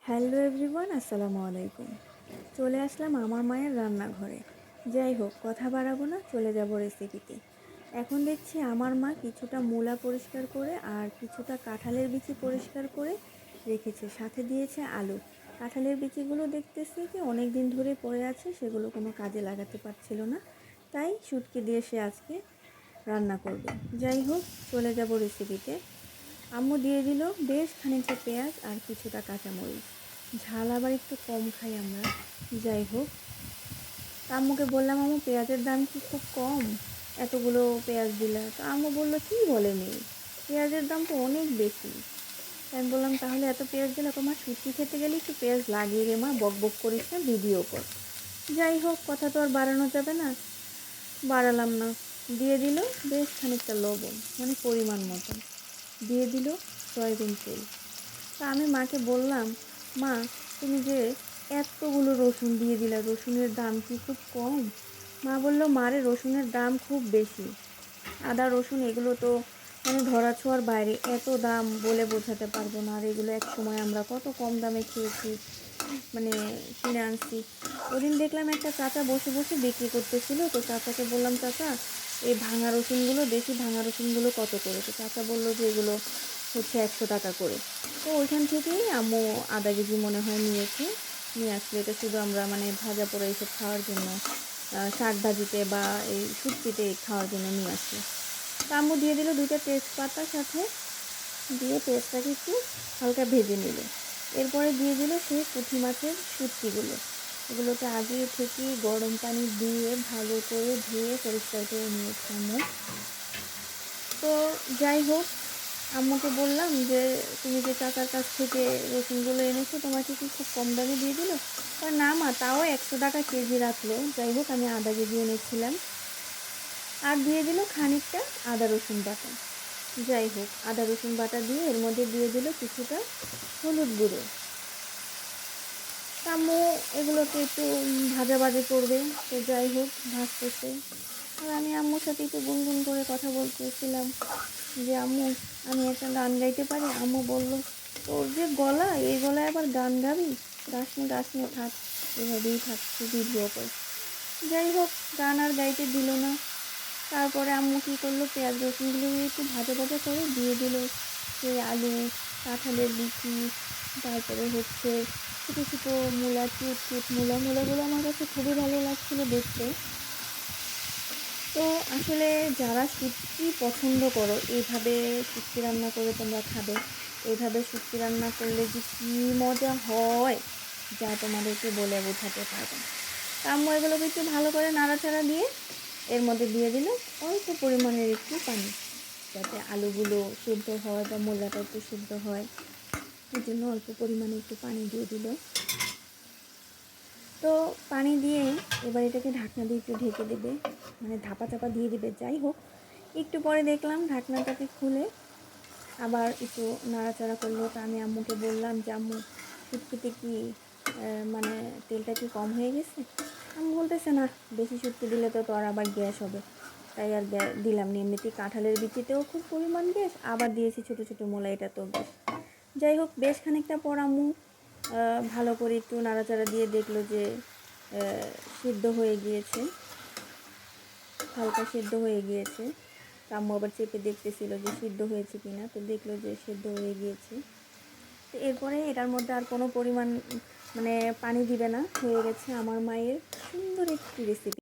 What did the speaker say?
Hello everyone, আসসালামু আলাইকুম। চলে আসলাম আমার মায়ের রান্নাঘরে। যাই হোক, কথা বাড়াবো না, চলে যাব রেসিপিতে। এখন দেখছি আমার মা কিছুটা মূলা পরিষ্কার করে আর কিছুটা কাঁঠালের বিচি পরিষ্কার করে রেখেছে, সাথে দিয়েছে আলু। কাঁঠালের বিচিগুলো দেখতেছি যে অনেক দিন ধরে পড়ে আছে, সেগুলো কোনো কাজে লাগাতে পারছিল না, তাই শুটকি দিয়ে সে আজকে রান্না করবে। যাই হোক, চলে যাব রেসিপিতে। আম্মু দিয়ে দিল বেশ খানিকটা পেঁয়াজ আর কিছুটা কাঁচামরিচ। ঝাল আবার একটু কম খাই আমরা। যাই হোক, আম্মুকে বললাম, আম্মু পেঁয়াজের দাম কি খুব কম, এতগুলো পেঁয়াজ দিলা? তো আম্মু বললো, কি বলে মেয়ে, পেঁয়াজের দাম তো অনেক বেশি। আমি বললাম, তাহলে এত পেঁয়াজ দিলে? তোমার শুটকি খেতে গেলে একটু পেঁয়াজ লাগিয়ে রে মা, বক বক করিস না, ভিডিও কর। যাই হোক, কথা তো আর বাড়ানো যাবে না, বাড়ালাম না। দিয়ে দিল বেশ খানিকটা লবণ, মানে পরিমাণ মতন। দিয়ে দিল সয়াবিন তেল। তা আমি মাকে বললাম, মা তুমি যে এতগুলো রসুন দিয়ে দিলা, রসুনের দাম কি খুব কম? মা বলল, মারে রসুনের দাম খুব বেশি। আদা রসুন এগুলো তো মানে ধরা ছোঁয়ার বাইরে, এত দাম বলে বোঝাতে পারবো না। আর এগুলো এক সময় আমরা কত কম দামে খেয়েছি, মানে কিনে আনছি। ওদিন দেখলাম একটা চাচা বসে বসে বিক্রি করতেছিল, তো চাচাকে বললাম, চাচা এই ভাঙা রসুনগুলো, দেশি ভাঙা রসুনগুলো কত করে? তো চাচা বললো যে এগুলো হচ্ছে 100 টাকা করে। তো ওইখান থেকেই আম্মু আধা কেজি মনে হয় নিয়ে আসলে এটা শুধু আমরা মানে ভাজা পোড়া এইসব খাওয়ার জন্য, শাক ভাজিতে বা এই শুটকিতে খাওয়ার জন্য নিয়ে আসি। তো আম্মু দিয়ে দিল 2টা তেজপাতা, সাথে দিয়ে পেঁয়াজটাকে একটু হালকা ভেজে নিল। এরপরে দিয়ে দিল সেই পুঁটি মাছের শুটকিগুলো। এগুলোকে আগে থেকে গরম পানি দিয়ে ভালো করে ধুয়ে পরিষ্কার করে নিয়েছি আম্মু। তো যাই হোক, আম্মুকে বললাম যে, তুমি যে চাচার কাছ থেকে রসুনগুলো এনেছো, তোমাকে কি খুব কম দামে দিয়ে দিল? আর না মা, তাও 100 টাকা কেজি রাখলো। যাই হোক, আমি আধা কেজি এনেছিলাম। আর দিয়ে দিল খানিকটা আদা রসুন বাটা। যাই হোক, আদা রসুন বাটা দিয়ে এর মধ্যে দিয়ে দিল কিছুটা হলুদ গুঁড়ো। আম্মু এগুলোকে একটু ভাজাভাজি করবে। তো যাই হোক, ভাজতেছে। আর আমি আম্মুর সাথে একটু গুনগুন করে কথা বলতেছিলাম যে, আম্মু আমি একটা গান গাইতে পারি। আম্মু বলল, তোর যে গলা, এই গলায় আবার গান গাবি? গাছ নে থাক, এভাবেই থাক, ভিডিও কর। যাই হোক, গান আর গাইতে দিল না। তারপরে আম্মু কী করলো, পেঁয়াজ রসুনগুলো একটু ভাজা ভাজা করে দিয়ে দিল সেই আলু, কাঁঠালের বিচি, তারপরে হচ্ছে ছোটো ছোটো মূলা, কিউট কিউট মূলাগুলো আমার কাছে খুবই ভালো লাগছিলো দেখতে। তো আসলে যারা শুটকি পছন্দ করো, এইভাবে শুটকি রান্না করে তোমরা খাবে। এইভাবে শুটকি রান্না করলে যে কী মজা হয়, যা তোমাদেরকে বলে বোঝাতে পারবো না। তা আম্মু এগুলোকে একটু ভালো করে নাড়াচাড়া দিয়ে এর মধ্যে দিয়ে দিল অল্প পরিমাণের একটু পানি, যাতে আলুগুলো সিদ্ধ হয় বা মূলাটা একটু সিদ্ধ হয়। এই জন্য অল্প পরিমাণে একটু পানি দিয়ে দিল। তো পানি দিয়ে এবার এটাকে ঢাকনা দিয়ে একটু ঢেকে দেবে, মানে ধাপা চাপা দিয়ে দেবে। যাই হোক, একটু পরে দেখলাম ঢাকনাটাকে খুলে আবার একটু নাড়াচাড়া করলো। তা আমি আম্মুকে বললাম যে, আম্মু শুটকিতে কি মানে তেলটা কি কম হয়ে গেছে? আম্মু বলতেছে, না, বেশি শুটকি দিলে তো তোর আবার গ্যাস হবে, তাই আর দিলাম নি। এমনিতেই কাঁঠালের বিচিতেও খুব পরিমাণ গ্যাস, আবার দিয়েছি ছোটো ছোটো মূলা, এটা তো গ্যাস। যাই হোক, বেশ খানিকটা পর আম্মু ভালো করে একটু নাড়াচাড়া দিয়ে দেখলো যে সিদ্ধ হয়ে গিয়েছে, হালকা সিদ্ধ হয়ে গিয়েছে। আম্মু আবার চেপে দেখতেছিল যে সিদ্ধ হয়েছে কিনা, তো দেখলো যে সিদ্ধ হয়ে গিয়েছে। তো এরপরে এটার মধ্যে আর কোনো পরিমাণ মানে পানি দিবে না, হয়ে গেছে আমার মায়ের সুন্দর একটি রেসিপি।